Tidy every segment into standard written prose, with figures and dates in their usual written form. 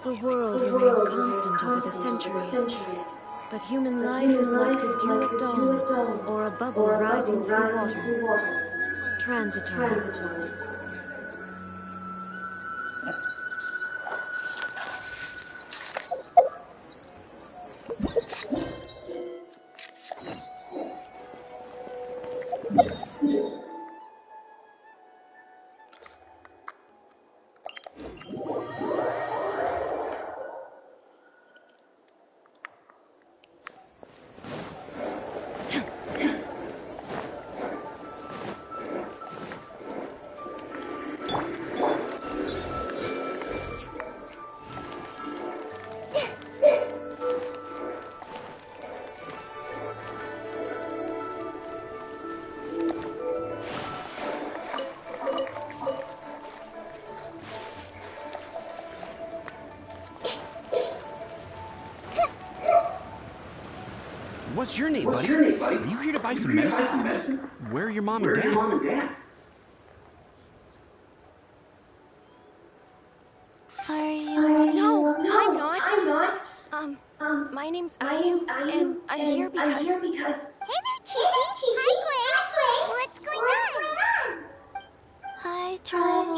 The world remains constant over the centuries, but human life is like the dew at dawn, or a bubble rising through water. Transitory. What's your name, buddy? Are you here to buy some medicine? Where are your mom and dad? Are you? No, I'm not. My name's Ayu, and I'm here because... Hey there, Chi-Chi! Hi, Gray! What's going on? I travel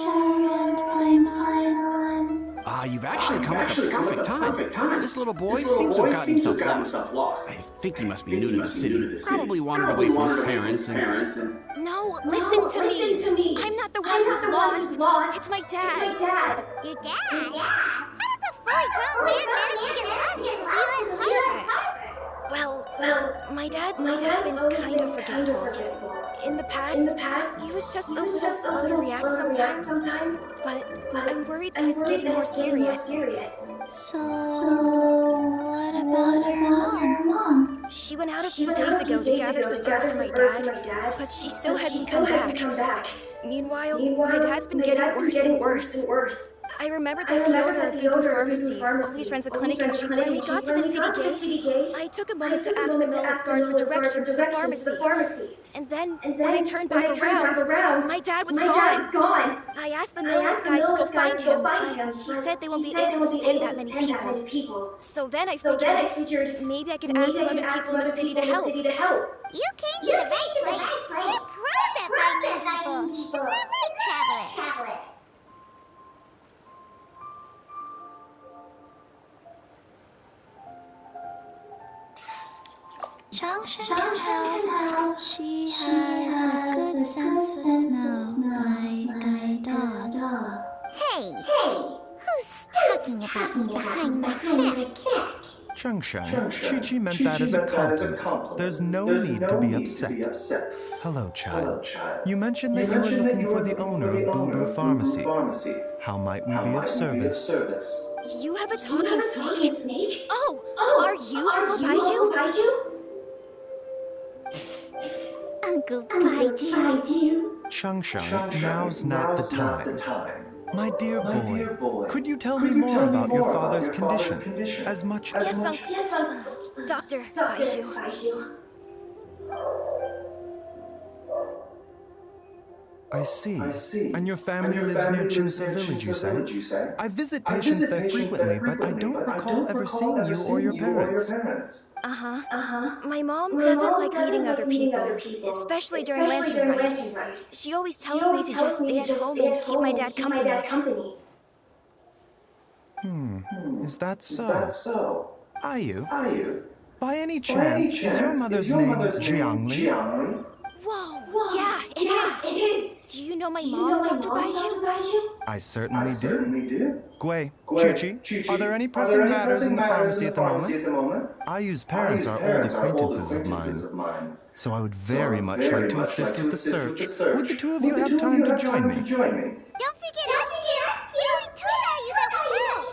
and play mine. You've actually come at the perfect time. This little boy seems to have gotten himself lost. I think he must be new to the city. Probably wandered away from his parents and... No, listen to me. I'm not the one who's lost. It's my dad. Your dad? How does a fully grown man manage to get lost in Leland Harbor? Well, my dad's always been kind of forgetful. In the past, he was just a little slow to react sometimes. But I'm worried that it's getting more serious. So, what about her mom? She went out a few days ago to gather some herbs for my dad, but she still hasn't come back. Meanwhile, my dad's been getting worse and worse. I remembered that the owner of Baizhu Pharmacy always runs a clinic, and when we got to the city gate, I took a moment to ask the monolith guards for directions to the pharmacy. And then, when I turned back around, my dad was gone. I asked the monolith guys to go find him, but he said they won't be able to send that many people. So then I figured maybe I could ask some other people in the city to help. You came to the right place. We're pros at finding people. Isn't that right, Traveler? Genshin can help. She has a good sense of smell, like a dog. Hey! Who's talking about me behind my back? Genshin, Chi-Chi meant that as a compliment. There's no need to be upset. Hello, child. You mentioned that you were looking for the owner of Baizhu Pharmacy. How might we be of service? You have a talking snake? Oh, are you Uncle Baizhu? Uncle Baizhu. Genshin, now's not the time. My dear boy, could you tell me more about your father's condition? As much as... Yes, Uncle. Dr. Baizhu. I see. And your family lives near Chinsa village, you say? I visit patients there frequently, but I don't recall ever seeing you or your parents. My mom doesn't like meeting other people, especially during Lantern Rite. She always tells me to just stay at home and keep my dad company. Is that so? Ayu? By any chance, is your mother's name Jiangli? Whoa, yeah, it is. Do you know my mom, Dr. Baizhu? I certainly do. Gui, Chi-Chi, are there any pressing matters in the pharmacy at the moment? Ayu's parents are old acquaintances of mine, so I would very much like to assist with the search. Would the two of you have time to join me? Don't forget us, too. We already told Ayu that would help.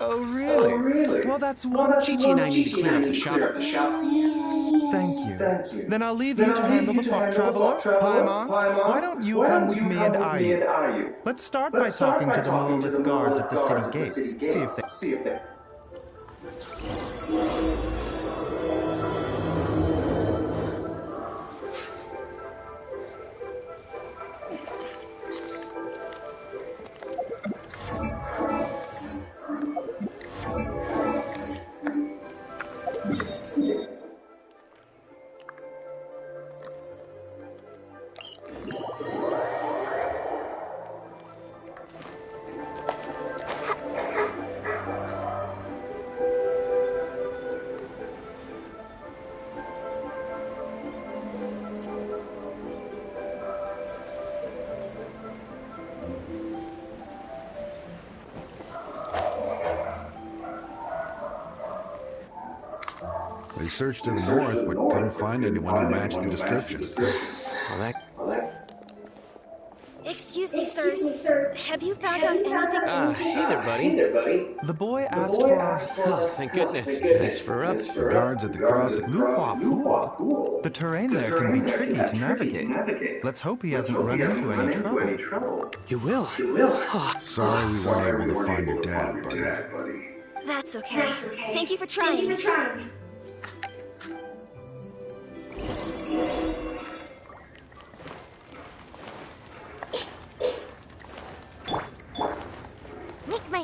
Oh, really? Well, that's one... Chi-Chi and I need to clear up the shop. Thank you. Then I'll leave you to handle the fog, Traveler. Paimon, why don't you come with me and Ayu? Let's start by talking to the monolith guards at the city gates. See if they... We searched to the north, but couldn't find anyone who matched the description. Well, that... Excuse me, sirs. Have you found out anything? Hey there, buddy. The boy asked for Oh, thank goodness. As for up... The guards at the crossing. Luhua Pool. The terrain there can be tricky to navigate. Let's hope he hasn't run into any trouble. You will? Sorry we weren't able to find your dad, buddy. That's okay. Thank you for trying. Make my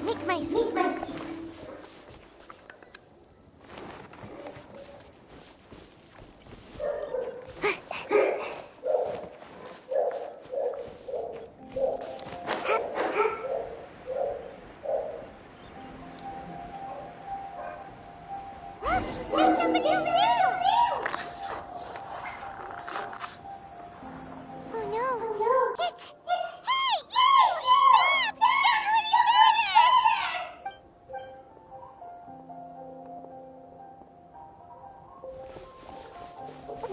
make my escape. There's somebody over there! Oh no! It's... Hey, you! Stop! Don't go any further!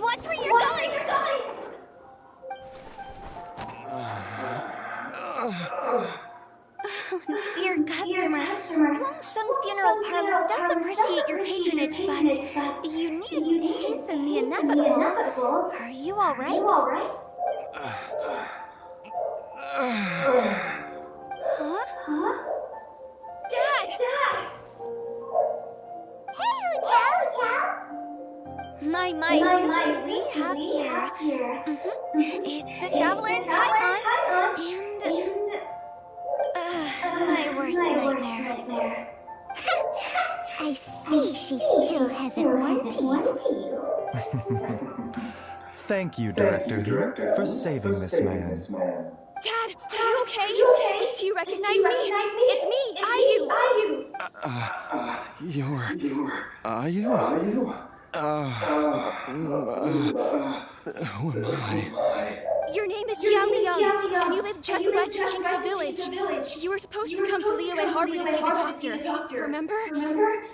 Watch where you're going! Oh, dear customer. Wangsheng Funeral Parlor does appreciate your patronage, but you need to hasten the inevitable. Are you all right? Huh? Dad! Hey, Hotel! My, do we have here? It's the Traveler in Paimon, and... my worst nightmare. I see she still hasn't won to you. Thank you, Director Hu, for saving this man. Dad, are you okay? Do you recognize me? It's me, Ayu. Are who am I? Your name is Jiao Liang, and you live just west of Qingsu Village. You were supposed to come to Liyue Harbor to see the doctor. Remember?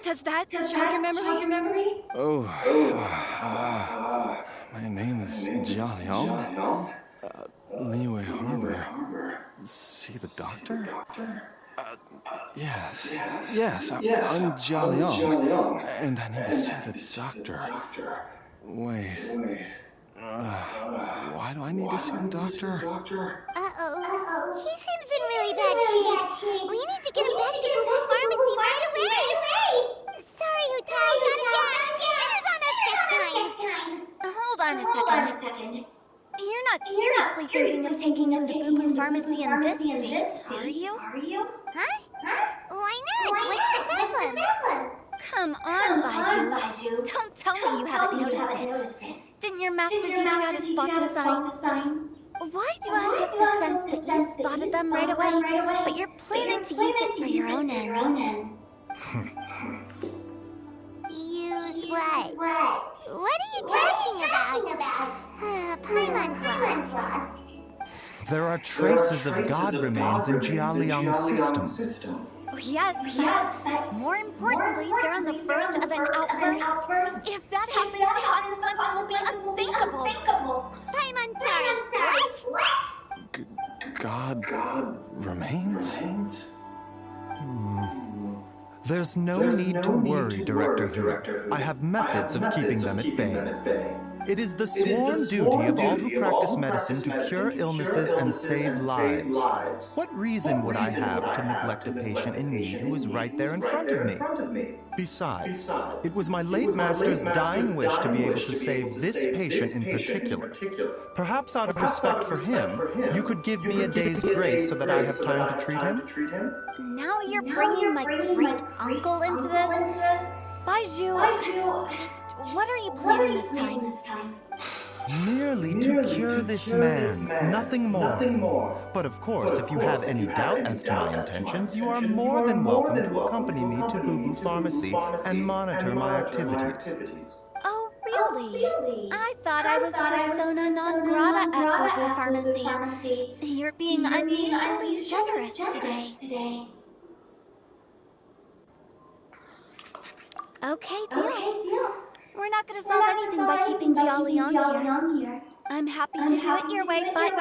Does that jog your memory? My name is Jiao Liang. Liyue Harbor. See the doctor? Yes, I'm Jiao Liang, and I need to see the doctor. Wait, why do I need to see the doctor? Uh-oh. He seems in really bad shape. We need to get him back to Boo Boo Pharmacy right away. Sorry, Hotel. Gotta dash. Dinner's on us next time. Hold on a second. You're not seriously thinking of taking him to Boo Boo Pharmacy in this state, are you? Huh? Why not? What's the problem? Come on, Baizhu. Don't tell me you haven't noticed it. Didn't your master teach you how to spot the signs? Why do I get the sense that you spotted them right away, but you're planning to use it for your own ends? Use what? What are you talking about? Paimon's lost. There are traces of god remains in Jiao Liang's system. Yes, but more importantly, they're on the verge of an outburst. If that happens, the consequences will be unthinkable. Paimon, sorry. What? God remains? There's no need to worry, Director Hu. I have methods of keeping them at bay. It is the sworn duty of all who practice medicine to cure illnesses and save lives. What reason would I have to neglect a patient in need who is right there in front of me? Besides, it was my late master's dying wish to be able to save this patient in particular. Perhaps out of respect for him, you could give me a day's grace so that I have time to treat him? Now you're bringing my great-uncle into this? Baizhu, just what are you planning this time? Merely to cure this man, nothing more. But of course, if you have any doubt as to my intentions, you are more than welcome to accompany me to Boo Boo Pharmacy and monitor my activities. Oh, really? I thought I was persona non grata at Boo Boo Pharmacy. You're being unusually generous today. Okay, deal. We're not going to solve anything by keeping Jiao Liang here. I'm happy to do it your way, but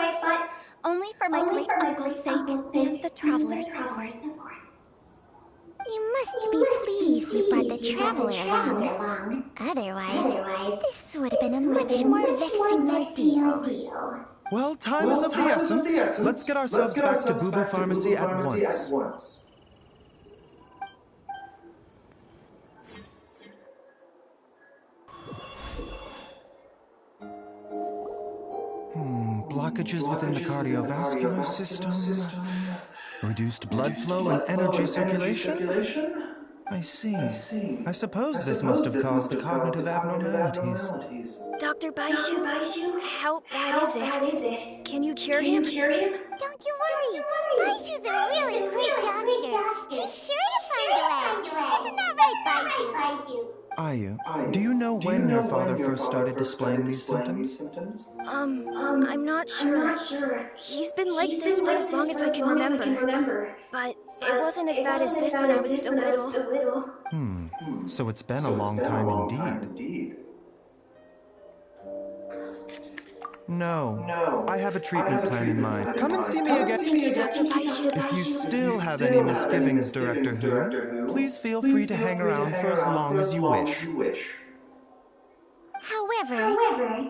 only for my great-uncle's sake and the Traveler's, of course. You must be pleased you brought the Traveler along. Otherwise, this would have been a much more vexing ordeal. Well, time is of the essence. Let's get ourselves back to Boo Boo Pharmacy at once. Blockages within the cardiovascular system. Reduced blood flow and energy circulation? I see. I suppose this must have caused the cognitive abnormalities. Dr. Baizhu, how bad is it? Can you cure him? Don't you worry. Baizhu's a really great doctor. He's sure to find a way. Isn't that right, Baizhu? Ayu, do you know when your father first started displaying these symptoms? I'm not sure. He's been like this for as long as I can remember. But it wasn't as bad as this when I was so little. So it's been a long time indeed. No, I have a treatment plan in mind. Come and see me again. Thank you, Dr. Baizhu. If you still have any misgivings, Director Who, please feel free to hang around for as long as you wish. However,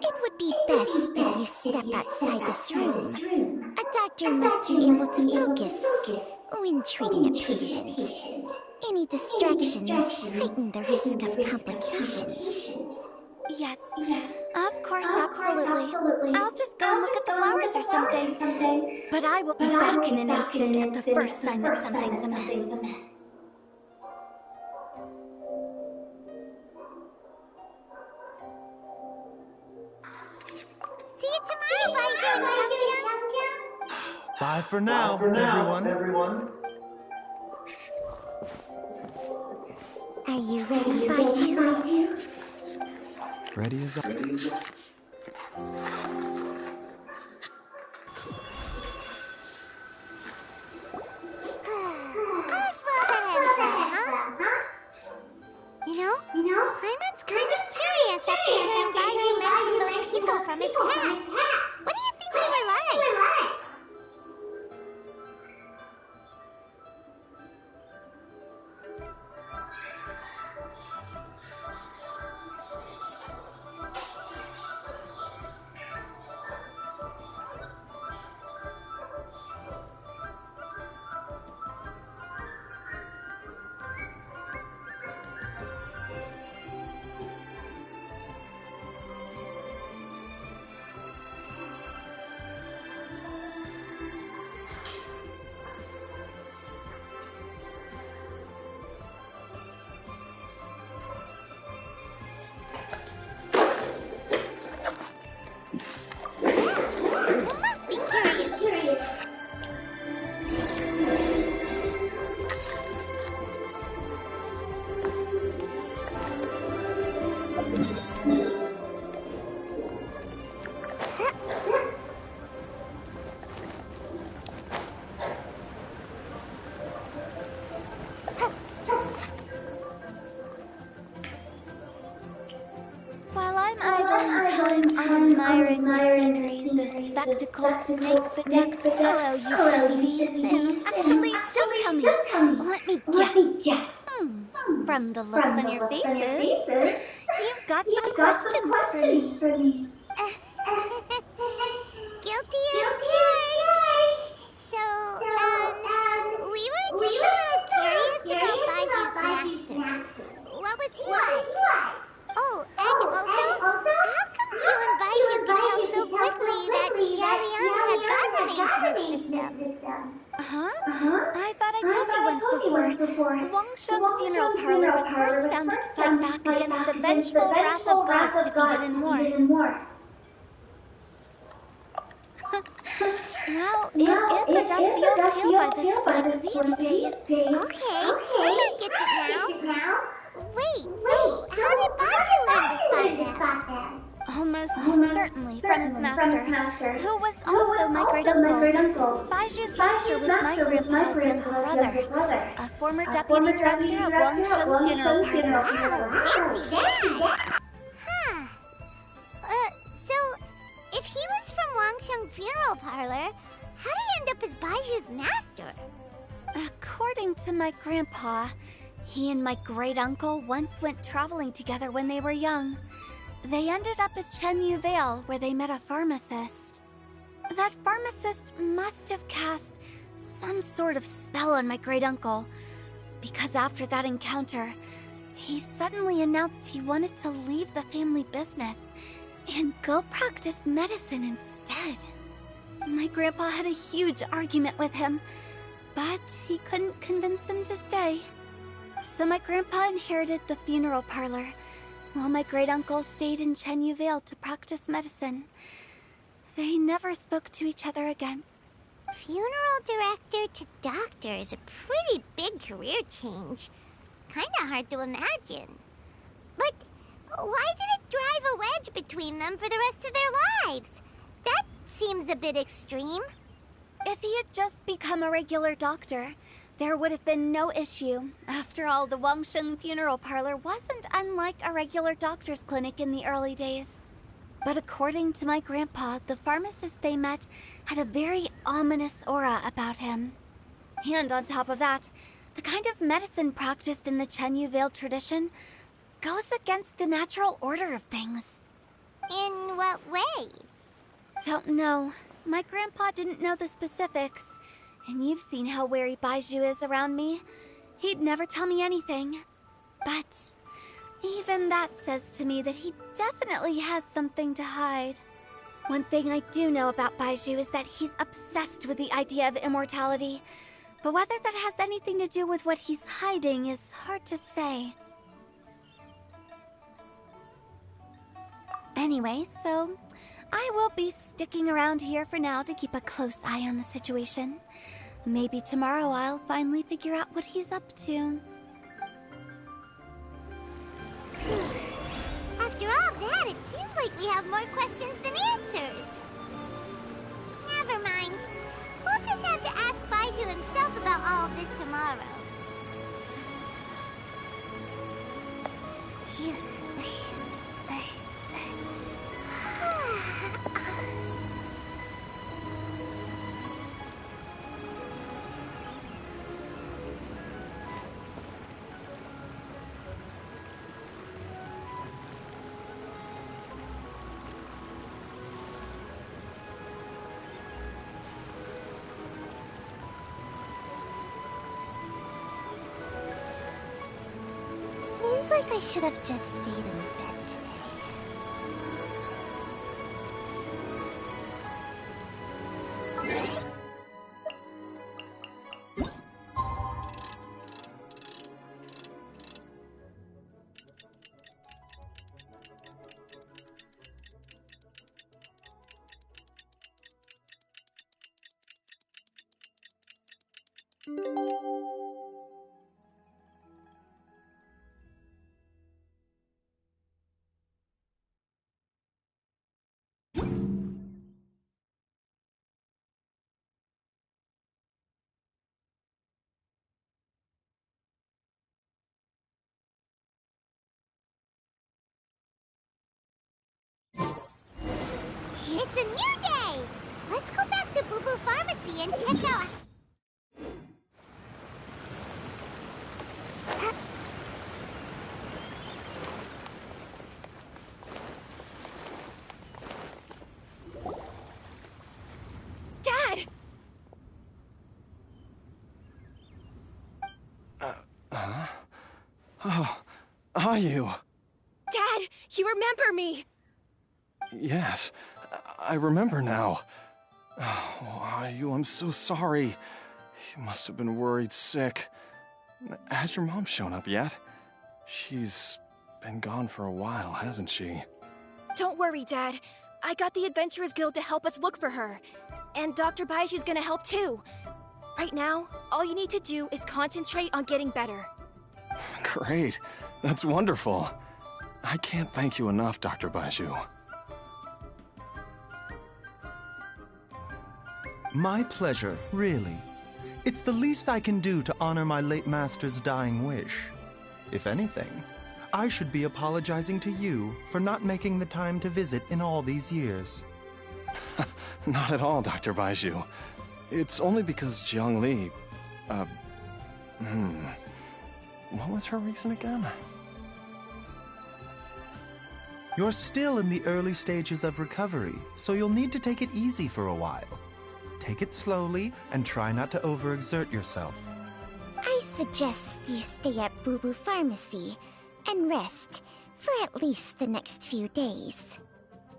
it would be best if you step outside this room. A doctor must be able to focus when treating a patient. Any distractions heighten the risk of complications. Yes, of course, absolutely. I'll just go and look at the flowers or something. But I will be back in an instant at the first sign that something's amiss. See you tomorrow, Baizhu and Chang. Bye for now, everyone. Are you ready, Baizhu? Ready as I... You know, Paimon's kind of curious after hearing Baizhu mention those people from his past. What do you think they were like? Admiring the scenery, the spectacled, snake-bedecked, hello, you busy bees. Actually, don't tell me. Let me guess. From the looks on your faces, you've got some questions for me. Guilty as charged. So, we were just a little curious about Baizhu's master. What was he like? Oh, and also, how come you and Baizhu could tell so quickly that Jialian had god remains in his system? I thought I told you once before. Wangsheng Funeral Parlor was first founded to fight back against the vengeful wrath of gods defeated in war. Well, it is a dusty old tale by this point these days. Okay, I get it now. Wait, so how did Baizhu learn this about them? Almost certainly from his master, who was also my great-uncle. Baizhu's master was my grandpa's younger brother, a former deputy director of Wangsheng Funeral Parlor. Wow, fancy that! So, if he was from Wangsheng Funeral Parlor, how did he end up as Baizhu's master? According to my grandpa, he and my great-uncle once went traveling together when they were young. They ended up at Chenyu Vale, where they met a pharmacist. That pharmacist must have cast some sort of spell on my great-uncle, because after that encounter, he suddenly announced he wanted to leave the family business and go practice medicine instead. My grandpa had a huge argument with him, But he couldn't convince him to stay. So my grandpa inherited the funeral parlor, while my great-uncle stayed in Chenyu Vale to practice medicine. They never spoke to each other again. Funeral director to doctor is a pretty big career change. Kinda hard to imagine. But why did it drive a wedge between them for the rest of their lives? That seems a bit extreme. If he had just become a regular doctor, there would have been no issue. After all, the Wangsheng funeral parlor wasn't unlike a regular doctor's clinic in the early days. But according to my grandpa, the pharmacist they met had a very ominous aura about him. And on top of that, the kind of medicine practiced in the Chenyu Vale tradition goes against the natural order of things. In what way? Don't know. My grandpa didn't know the specifics. And you've seen how wary Baizhu is around me. He'd never tell me anything. But even that says to me that he definitely has something to hide. One thing I do know about Baizhu is that he's obsessed with the idea of immortality. But whether that has anything to do with what he's hiding is hard to say. Anyway, so I will be sticking around here for now to keep a close eye on the situation. Maybe tomorrow I'll finally figure out what he's up to. After all that, it seems like we have more questions than answers. Never mind. We'll just have to ask Baizhu himself about all of this tomorrow. Seems like I should have just stayed in bed today. It's a new day! Let's go back to Boo Boo Pharmacy and check out... Dad! Oh, are you? Dad, you remember me! Yes, I remember now. Oh, I'm so sorry. You must have been worried sick. Has your mom shown up yet? She's been gone for a while, hasn't she? Don't worry, Dad. I got the Adventurers Guild to help us look for her. And Dr. Baizhu's gonna help too. Right now, all you need to do is concentrate on getting better. Great. That's wonderful. I can't thank you enough, Dr. Baizhu. My pleasure, really. It's the least I can do to honor my late master's dying wish. If anything, I should be apologizing to you for not making the time to visit in all these years. Not at all, Dr. Baizhu. It's only because Jiang Li... What was her reason again? You're still in the early stages of recovery, so you'll need to take it easy for a while. Take it slowly and try not to overexert yourself. I suggest you stay at Boo Boo Pharmacy and rest for at least the next few days.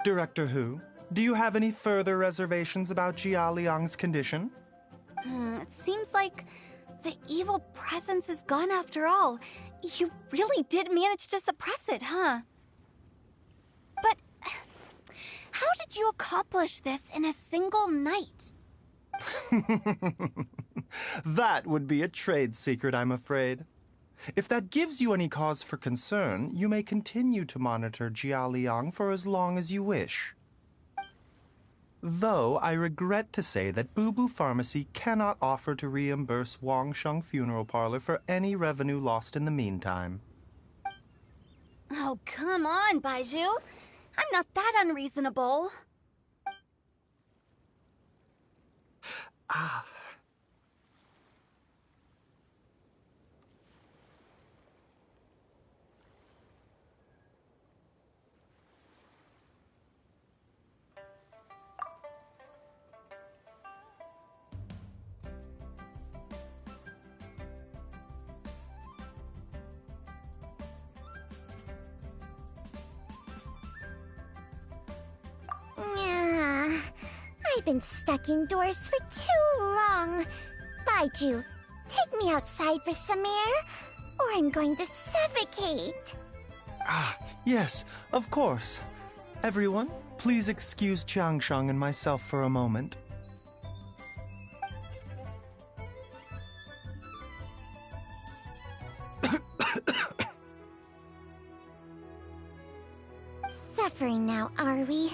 Director Hu, do you have any further reservations about Jia Liang's condition? It seems like the evil presence is gone after all. You really did manage to suppress it, huh? But how did you accomplish this in a single night? That would be a trade secret, I'm afraid. If that gives you any cause for concern, you may continue to monitor Jialiang for as long as you wish. Though I regret to say that Boo Boo Pharmacy cannot offer to reimburse Wangsheng Funeral Parlor for any revenue lost in the meantime. Oh, come on, Baizhu. I'm not that unreasonable. Ah. I've been stuck indoors for too long. Baizhu, take me outside for some air, or I'm going to suffocate. Ah, yes, of course. Everyone, please excuse Changsheng and myself for a moment. Suffering now, are we?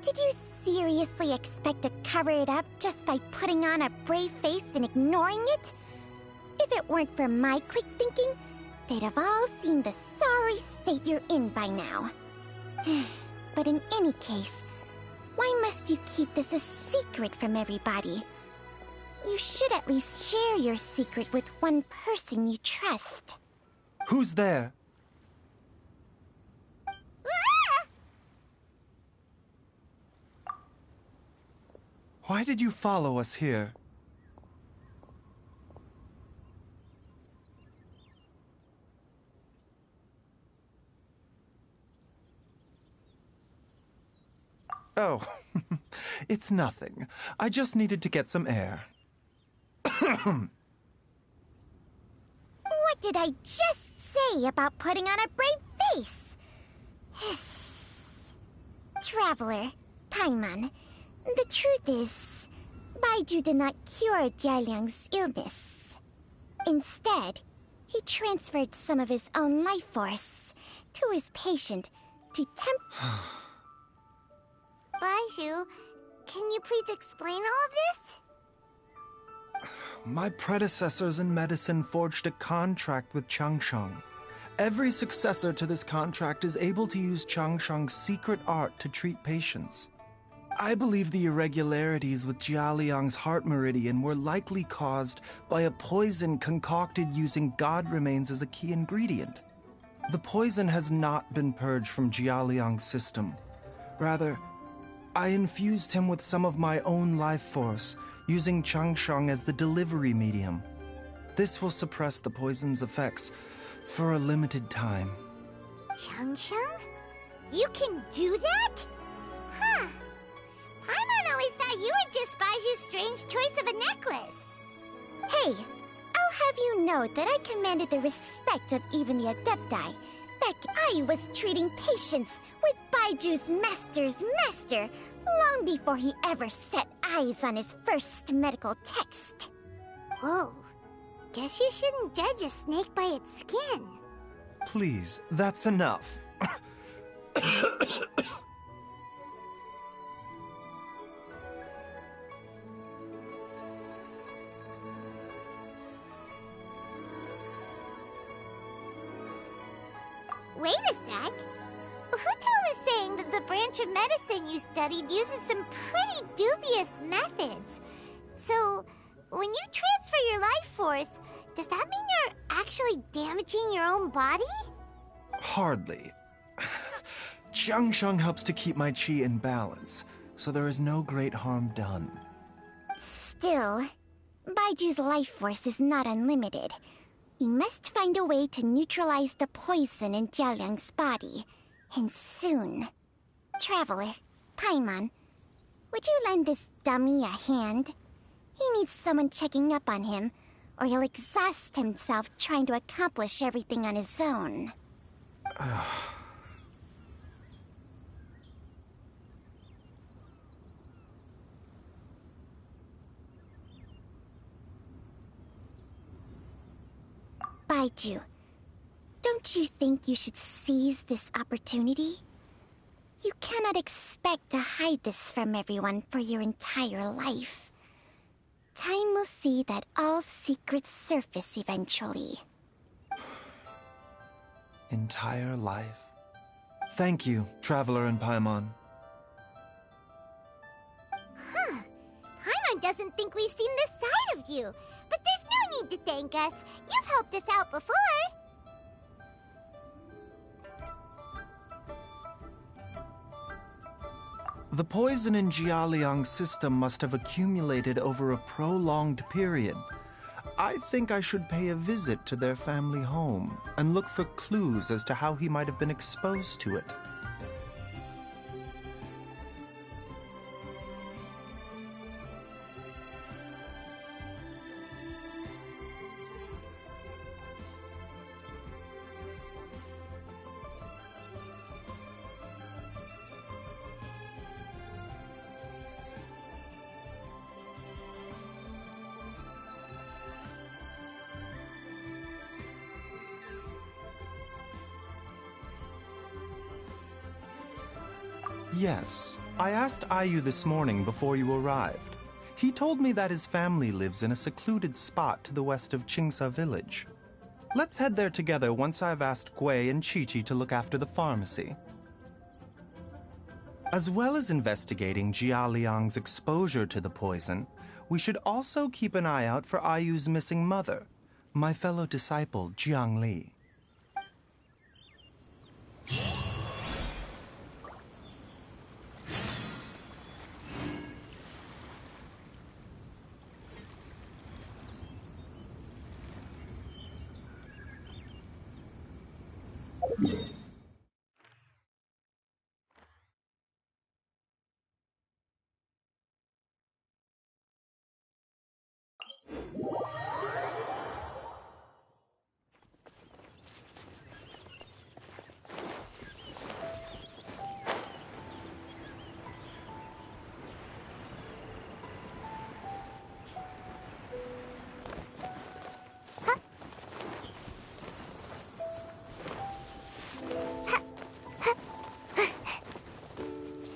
Did you seriously expect to cover it up just by putting on a brave face and ignoring it? If it weren't for my quick thinking, they'd have all seen the sorry state you're in by now. But in any case, why must you keep this a secret from everybody? You should at least share your secret with one person you trust. Who's there? Why did you follow us here? Oh, it's nothing. I just needed to get some air. What did I just say about putting on a brave face? Traveler, Paimon, the truth is, Baizhu did not cure Jialiang's illness. Instead, he transferred some of his own life force to his patient to Baizhu, can you please explain all of this? My predecessors in medicine forged a contract with Changsheng. Every successor to this contract is able to use Changsheng's secret art to treat patients. I believe the irregularities with Jialiang's heart meridian were likely caused by a poison concocted using god remains as a key ingredient. The poison has not been purged from Jialiang's system. Rather, I infused him with some of my own life force, using Changsheng as the delivery medium. This will suppress the poison's effects for a limited time. Changsheng? You can do that? Huh. Paimon always thought you were just Baizhu's strange choice of a necklace. Hey, I'll have you know that I commanded the respect of even the Adepti. Back I was treating patients with Baiju's master's master long before he ever set eyes on his first medical text. Whoa. Guess you shouldn't judge a snake by its skin. Please, that's enough. Wait a sec. Hutel was saying that the branch of medicine you studied uses some pretty dubious methods. So, when you transfer your life force, does that mean you're actually damaging your own body? Hardly. Changsheng helps to keep my chi in balance, so there is no great harm done. Still, Baiju's life force is not unlimited. We must find a way to neutralize the poison in Jialiang's body, and soon. Traveler, Paimon, would you lend this dummy a hand? He needs someone checking up on him, or he'll exhaust himself trying to accomplish everything on his own. Baizhu, don't you think you should seize this opportunity? You cannot expect to hide this from everyone for your entire life. Time will see that all secrets surface eventually. Entire life. Thank you, Traveler and Paimon. Huh. Paimon doesn't think we've seen this side of you. But there's no need to thank us. You've helped us out before. The poison in Jialiang's system must have accumulated over a prolonged period. I think I should pay a visit to their family home and look for clues as to how he might have been exposed to it. Yes, I asked Ayu this morning before you arrived. He told me that his family lives in a secluded spot to the west of Qingsa village. Let's head there together once I've asked Gui and Qiqi to look after the pharmacy. As well as investigating Jia Liang's exposure to the poison, we should also keep an eye out for Ayu's missing mother, my fellow disciple Jiang Li.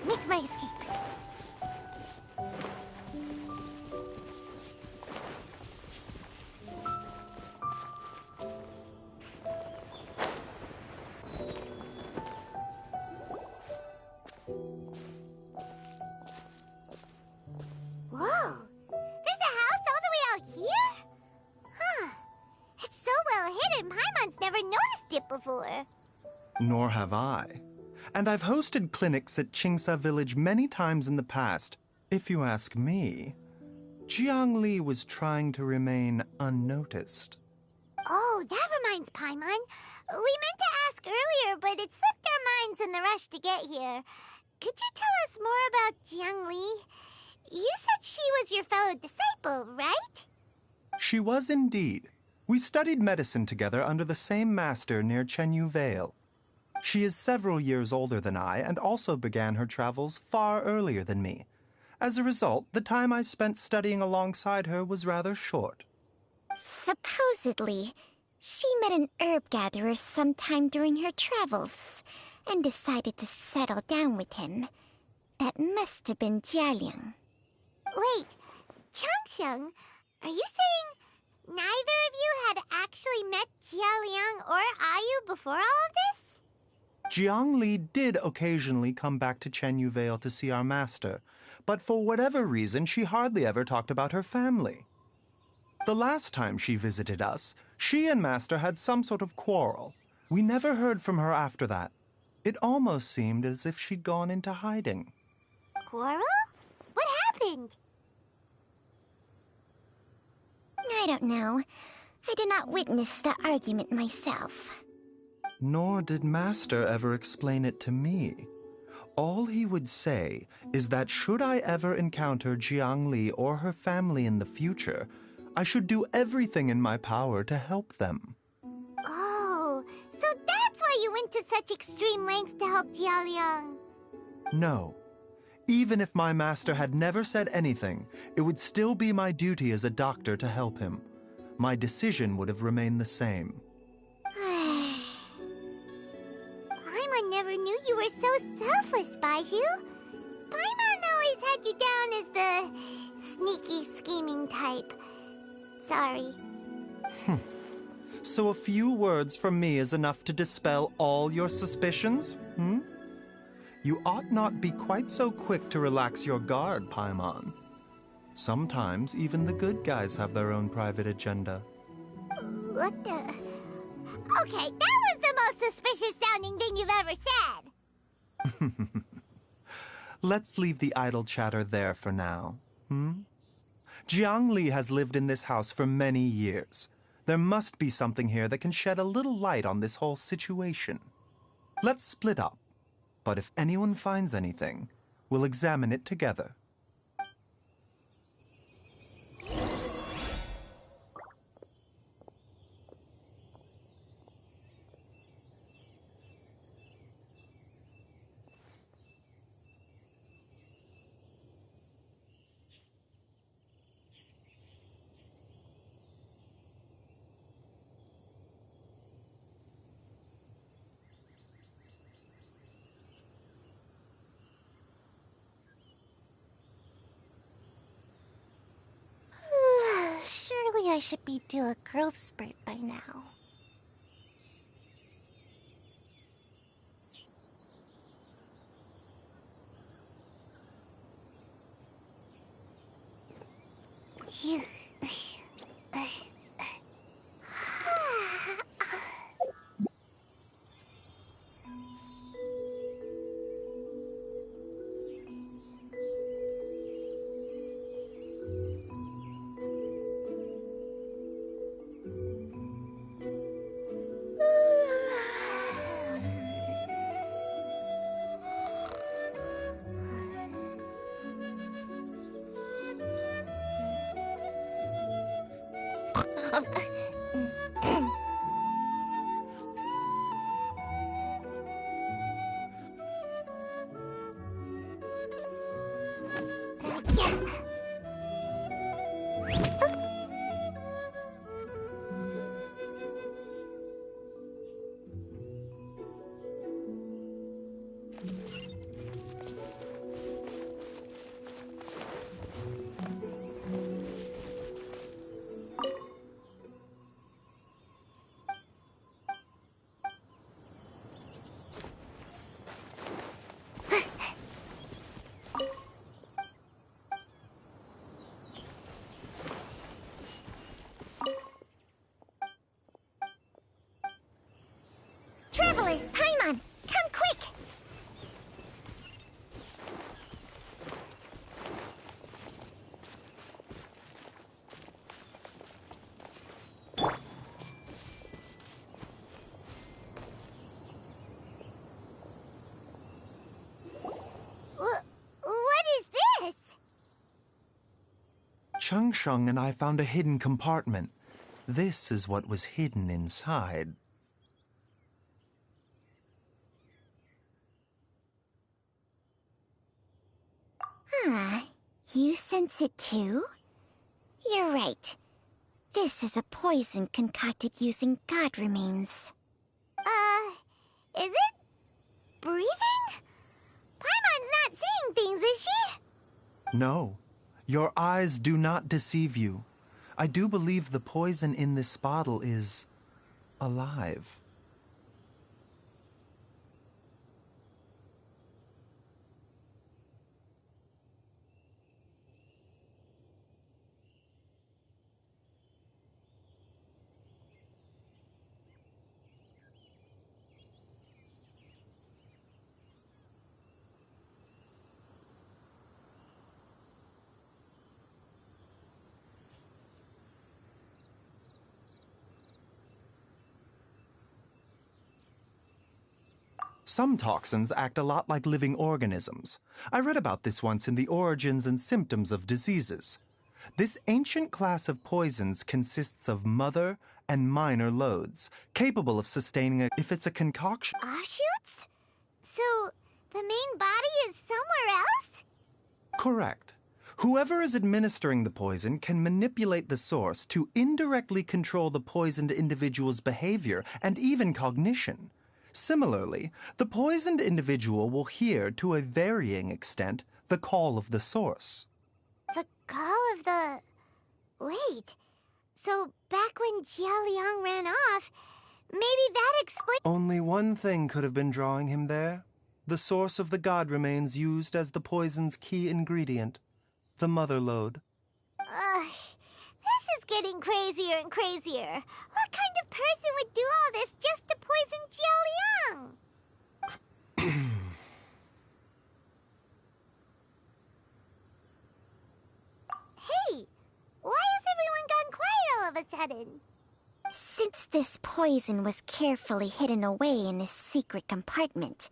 Make my escape. Whoa! There's a house all the way out here? Huh. It's so well hidden, Paimon's never noticed it before. Nor have I. And I've hosted clinics at Qingsa village many times in the past. If you ask me, Jiang Li was trying to remain unnoticed. Oh, that reminds Paimon. We meant to ask earlier, but it slipped our minds in the rush to get here. Could you tell us more about Jiang Li? You said she was your fellow disciple, right? She was indeed. We studied medicine together under the same master near Chenyu Vale. She is several years older than I and also began her travels far earlier than me. As a result, the time I spent studying alongside her was rather short. Supposedly, she met an herb gatherer sometime during her travels and decided to settle down with him. That must have been Jialiang. Wait, Changxiang, are you saying neither of you had actually met Jialiang or Ayu before all of this? Jiang Li did occasionally come back to Chenyu Vale to see our master, but for whatever reason, she hardly ever talked about her family. The last time she visited us, she and Master had some sort of quarrel. We never heard from her after that. It almost seemed as if she'd gone into hiding. Quarrel? What happened? I don't know. I did not witness the argument myself. Nor did Master ever explain it to me. All he would say is that should I ever encounter Jiangli or her family in the future, I should do everything in my power to help them. Oh, so that's why you went to such extreme lengths to help Jialiang. No. Even if my master had never said anything, it would still be my duty as a doctor to help him. My decision would have remained the same. Paimon never knew you were so selfless, Baizhu. Paimon always had you down as the sneaky, scheming type. Sorry. So a few words from me is enough to dispel all your suspicions? You ought not be quite so quick to relax your guard, Paimon. Sometimes even the good guys have their own private agenda. What the... Okay, that was the most suspicious-sounding thing you've ever said. Let's leave the idle chatter there for now. Jiangli has lived in this house for many years. There must be something here that can shed a little light on this whole situation. Let's split up. But if anyone finds anything, we'll examine it together. Surely I should be due a growth spurt by now. Traveler, Paimon, come quick! What is this? Changsheng and I found a hidden compartment. This is what was hidden inside. You sense it too? You're right. This is a poison concocted using god remains. Is it breathing? Paimon's not seeing things, is she? No, your eyes do not deceive you. I do believe the poison in this bottle is alive. Some toxins act a lot like living organisms. I read about this once in The Origins and Symptoms of Diseases. This ancient class of poisons consists of mother and minor loads, capable of sustaining if it's a concoction. Offshoots? So, the main body is somewhere else? Correct. Whoever is administering the poison can manipulate the source to indirectly control the poisoned individual's behavior and even cognition. Similarly, the poisoned individual will hear, to a varying extent, the call of the source. The call of the... Wait. So, back when Jia Liang ran off, maybe that explains... Only one thing could have been drawing him there. The source of the god remains used as the poison's key ingredient, the mother lode. This is getting crazier and crazier. What kind of person would do all this just to poison Jia Liang? Hey, why has everyone gone quiet all of a sudden? Since this poison was carefully hidden away in a secret compartment,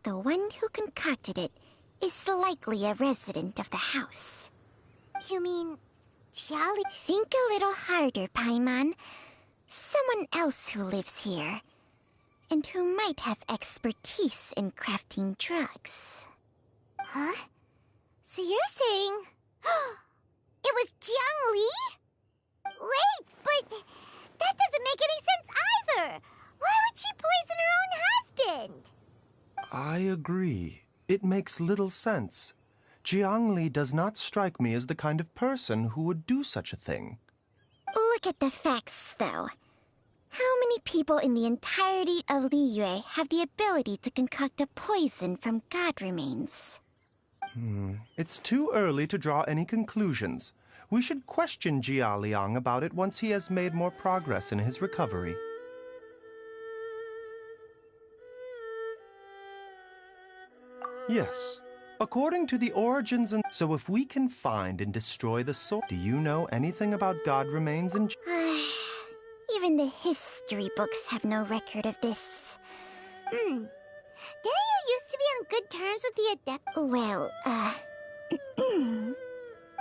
the one who concocted it is likely a resident of the house. You mean... Jolly... Think a little harder, Paimon. Someone else who lives here, and who might have expertise in crafting drugs. Huh? So you're saying... It was Jiang Li? Wait, but that doesn't make any sense either! Why would she poison her own husband? I agree. It makes little sense. Jiang Li does not strike me as the kind of person who would do such a thing. Look at the facts, though. How many people in the entirety of Liyue have the ability to concoct a poison from god remains? It's too early to draw any conclusions. We should question Jia Liang about it once he has made more progress in his recovery. Yes. According to the origins and... So if we can find and destroy the soul... Do you know anything about god remains in... Even the history books have no record of this. Didn't you used to be on good terms with the Adept? Well,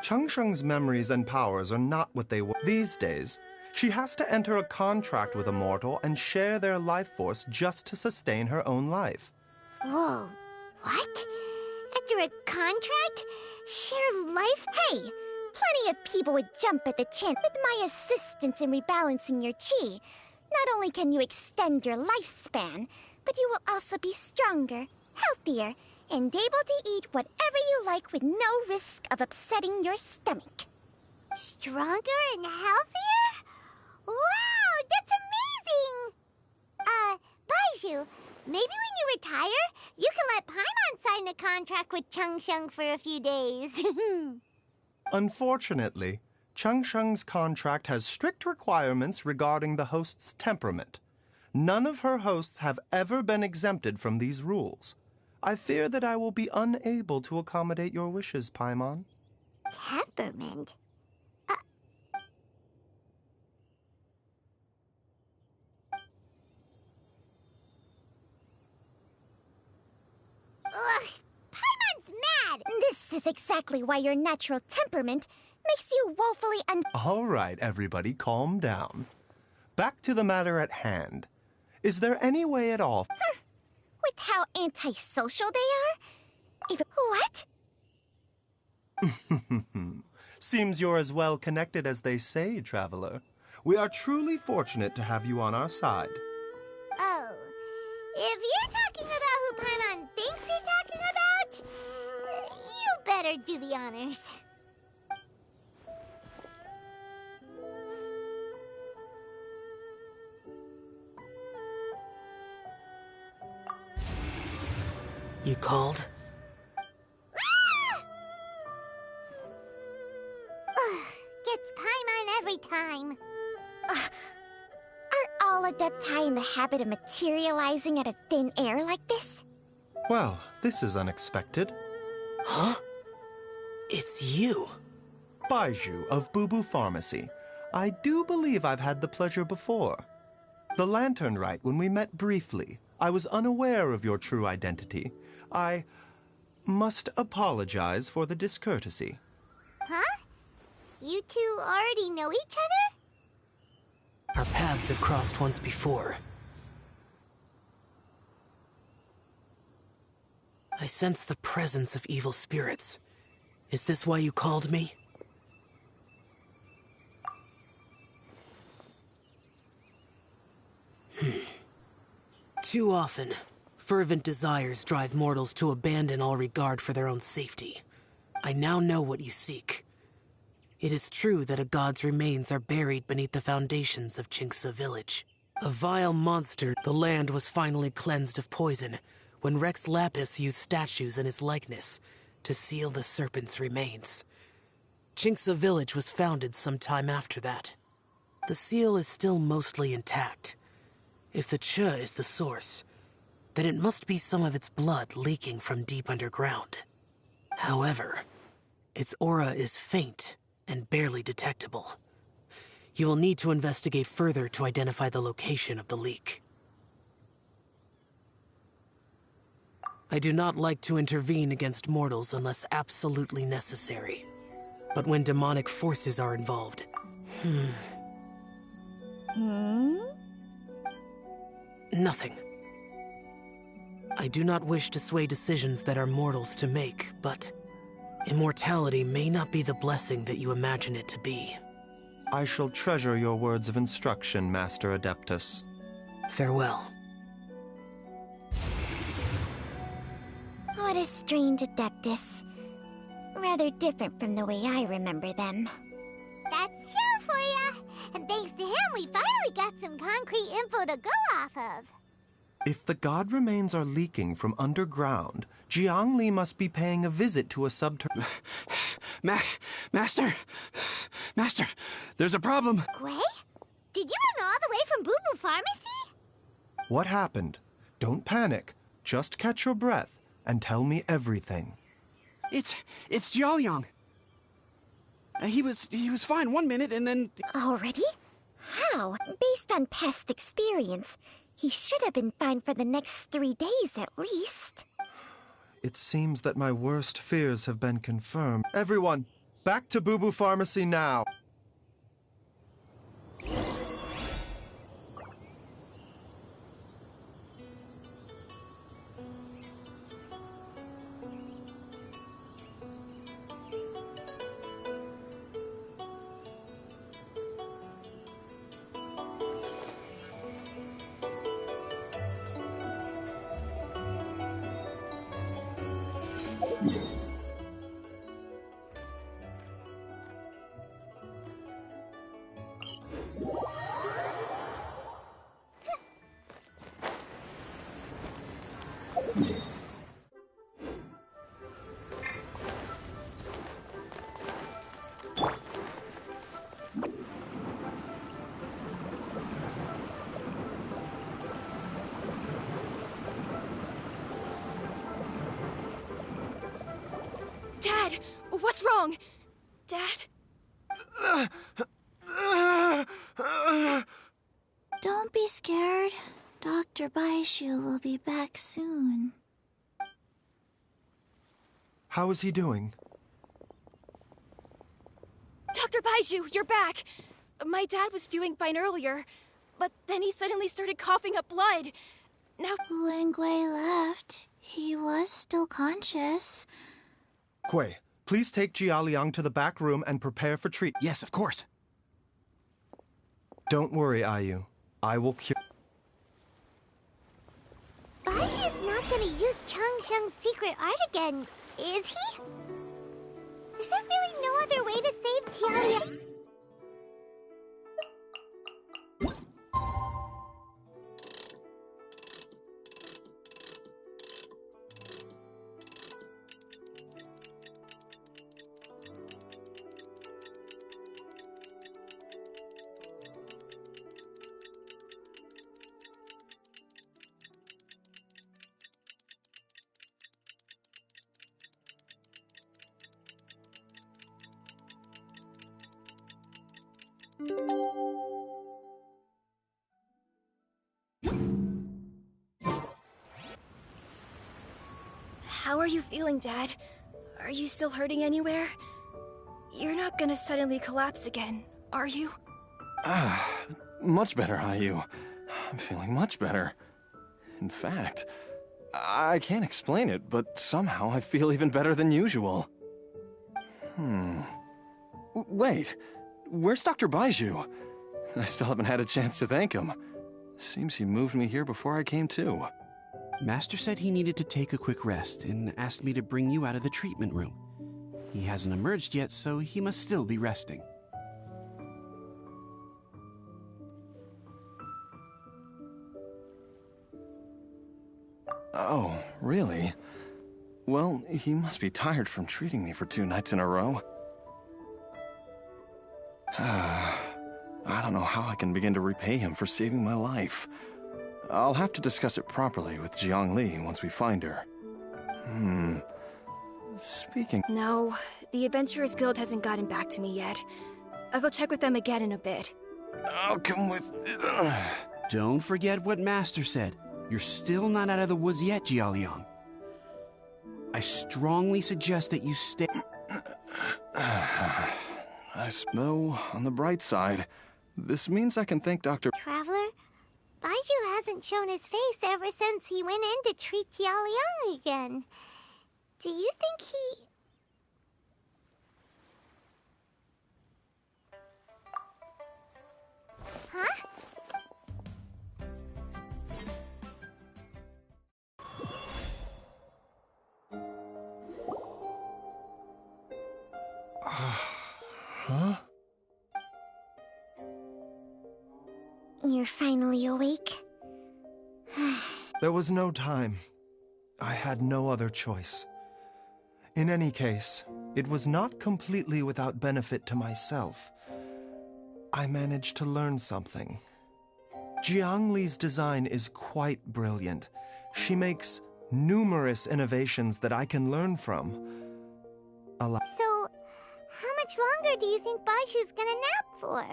Changsheng's memories and powers are not what they were these days. She has to enter a contract with a mortal and share their life force just to sustain her own life. Whoa, what? Enter a contract? Share life? Hey, plenty of people would jump at the chance. With my assistance in rebalancing your chi, not only can you extend your lifespan, but you will also be stronger, healthier, and able to eat whatever you like with no risk of upsetting your stomach. Stronger and healthier? Wow, that's amazing! Baizhu, maybe when you retire, you can let Paimon sign a contract with Changsheng for a few days. Unfortunately, Changsheng's contract has strict requirements regarding the host's temperament. None of her hosts have ever been exempted from these rules. I fear that I will be unable to accommodate your wishes, Paimon. Temperament? Ugh, Paimon's mad! This is exactly why your natural temperament makes you woefully All right, everybody, calm down. Back to the matter at hand. Is there any way at all... With how antisocial they are? What? Seems you're as well connected as they say, traveler. We are truly fortunate to have you on our side. Oh, if you're talking about who Paimon thinks you're talking about, you better do the honors. You called? Gets Paimon every time. Are all Adepti in the habit of materializing out of thin air like this? Well, this is unexpected. Huh? It's you. Baizhu of Boo Boo Pharmacy. I do believe I've had the pleasure before. The lantern rite when we met briefly. I was unaware of your true identity. I must apologize for the discourtesy. Huh? You two already know each other? Our paths have crossed once before. I sense the presence of evil spirits. Is this why you called me? Too often, fervent desires drive mortals to abandon all regard for their own safety. I now know what you seek. It is true that a god's remains are buried beneath the foundations of Chinxa village. A vile monster, the land was finally cleansed of poison when Rex Lapis used statues in his likeness to seal the serpent's remains. Chinxa village was founded some time after that. The seal is still mostly intact. If the Cha is the source, then it must be some of its blood leaking from deep underground. However, its aura is faint and barely detectable. You will need to investigate further to identify the location of the leak. I do not like to intervene against mortals unless absolutely necessary. But when demonic forces are involved... Nothing. I do not wish to sway decisions that are mortals to make, but immortality may not be the blessing that you imagine it to be. I shall treasure your words of instruction, Master Adeptus. Farewell. What a strange Adeptus. Rather different from the way I remember them. That's Xiao for ya! And thanks to him, we finally got some concrete info to go off of. If the god remains are leaking from underground, Jiangli must be paying a visit to a subterranean... Master, there's a problem. Gui? Did you run all the way from Boo Boo Pharmacy? What happened? Don't panic. Just catch your breath and tell me everything. It's Jiaoliang. He was fine one minute and then... Already? How? Based on past experience, he should have been fine for the next 3 days at least. It seems that my worst fears have been confirmed. Everyone, back to Boo Boo Pharmacy now! Dad! What's wrong? Dad? Don't be scared. Dr. Baizhu will be back soon. How is he doing? Dr. Baizhu, you're back! My dad was doing fine earlier, but then he suddenly started coughing up blood. Now... When Gui left, he was still conscious. Gui, please take Jiaoliang to the back room and prepare for treat. Yes, of course. Don't worry, Ayu. I will cure... Baizhu's not gonna use Changsheng's secret art again, is he? Is there really no other way to save Jiaoliang? How are you feeling, Dad? Are you still hurting anywhere? You're not gonna suddenly collapse again, are you? Much better, Ayu. I'm feeling much better. In fact, I can't explain it, but somehow I feel even better than usual. Wait, where's Dr. Baizhu? I still haven't had a chance to thank him. Seems he moved me here before I came to. Master said he needed to take a quick rest and asked me to bring you out of the treatment room. He hasn't emerged yet, so he must still be resting. Oh, really? Well, he must be tired from treating me for 2 nights in a row. I don't know how I can begin to repay him for saving my life. I'll have to discuss it properly with Jiangli once we find her. Speaking... No, the Adventurers Guild hasn't gotten back to me yet. I'll go check with them again in a bit. I'll come with... Don't forget what Master said. You're still not out of the woods yet, Jialiang. I strongly suggest that you stay... Though, on the bright side, this means I can thank Dr. Traveler, Baizhu hasn't shown his face ever since he went in to treat Jialiang again. Do you think he... Huh? Huh? You're finally awake? There was no time. I had no other choice. In any case, it was not completely without benefit to myself. I managed to learn something. Jiangli's design is quite brilliant. She makes numerous innovations that I can learn from. So, how much longer do you think Baizhu's gonna nap for?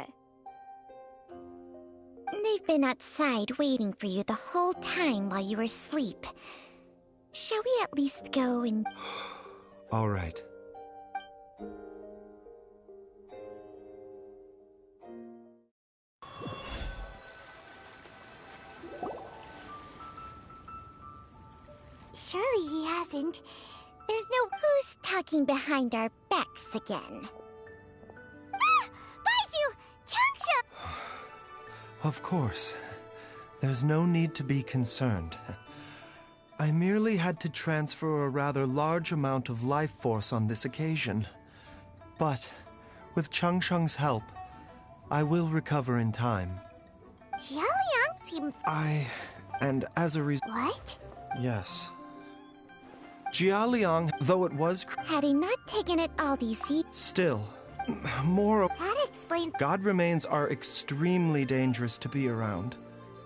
They've been outside waiting for you the whole time while you were asleep. Shall we at least go and... All right. Surely he hasn't. There's no... Who's talking behind our backs again? Ah! Baizhu! Changsha! Of course. There's no need to be concerned. I merely had to transfer a rather large amount of life force on this occasion. But, with Changsheng's help, I will recover in time. Jialiang seems... And as a result... What? Yes. Jialiang, though it was... Had he not taken it all these years... Still, more... That explains... God remains are extremely dangerous to be around.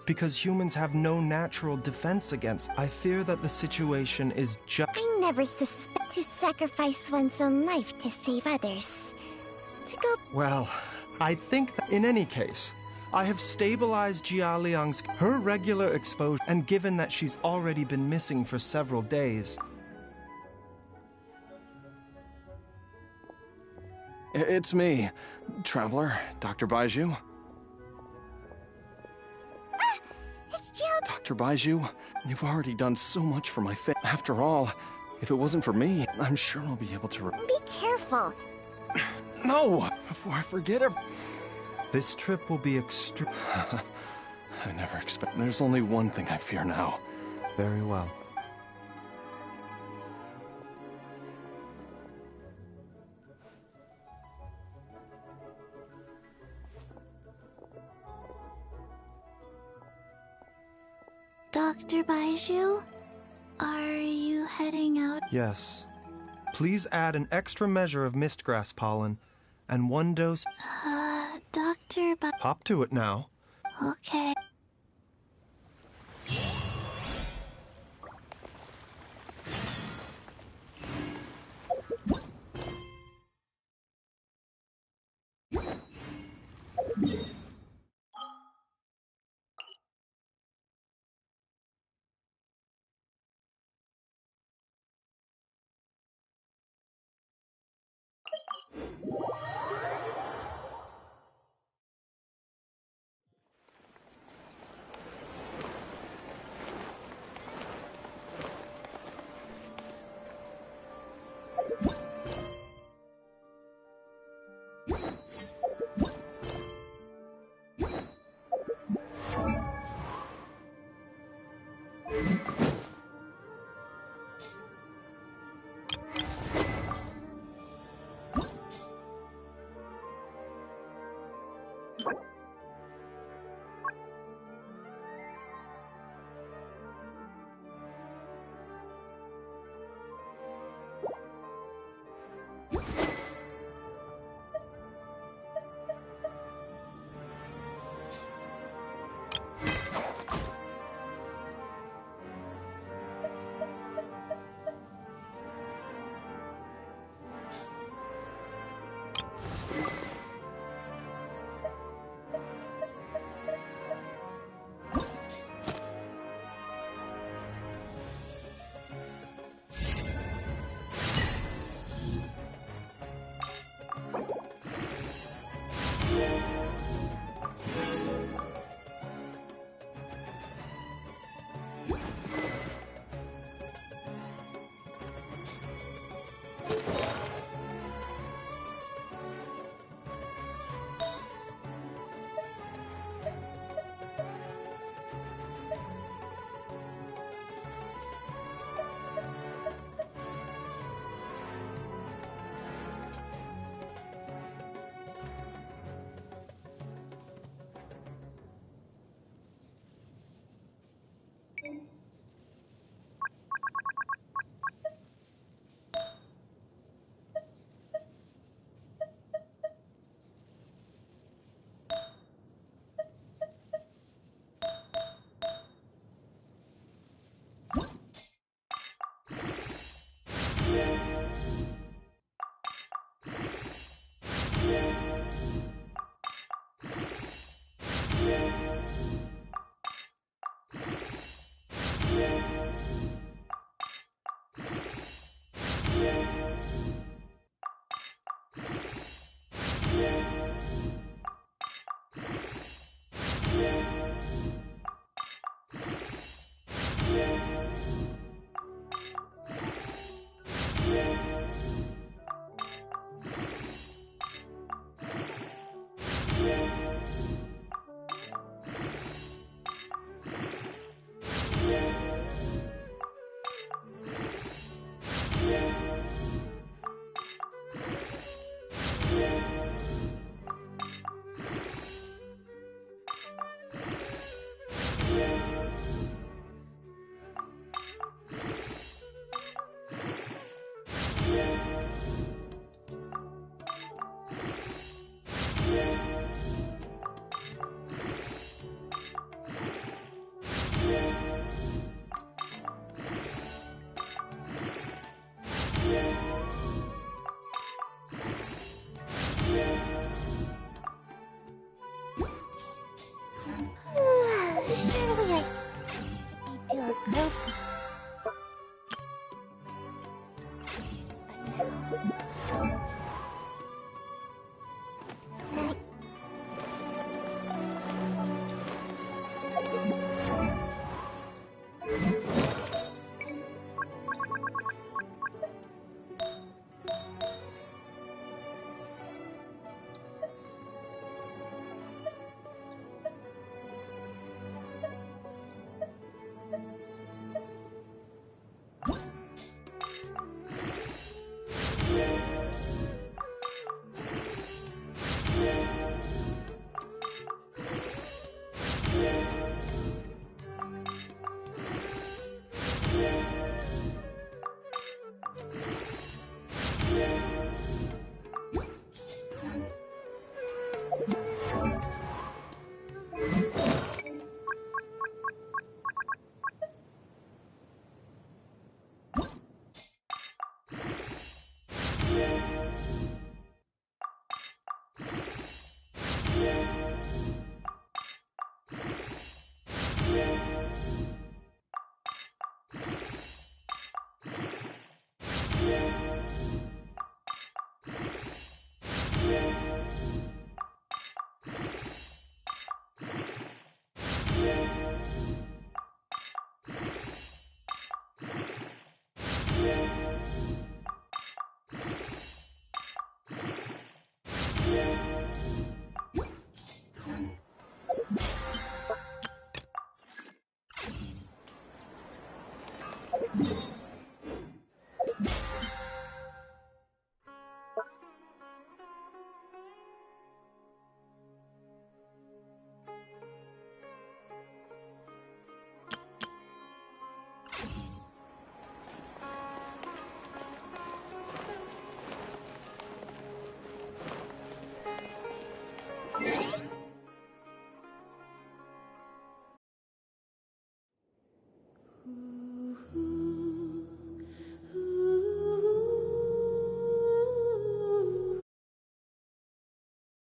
Because humans have no natural defense against. I fear that the situation is just... I never suspect to sacrifice one's own life to save others. To go... Well, I think that in any case, I have stabilized Jialiang's... Her regular exposure, and given that she's already been missing for several days... It's me, Traveler, Dr. Baizhu. It's Jiao... Dr. Baizhu, you've already done so much for my family. After all, if it wasn't for me, I'm sure I'll be able to... Be careful. No! Before I forget it... This trip will be extreme... I never expect... There's only one thing I fear now. Very well. Dr. Baizhu, are you heading out? Yes. Please add an extra measure of mistgrass pollen, and 1 dose... Dr. Hop to it now. Okay.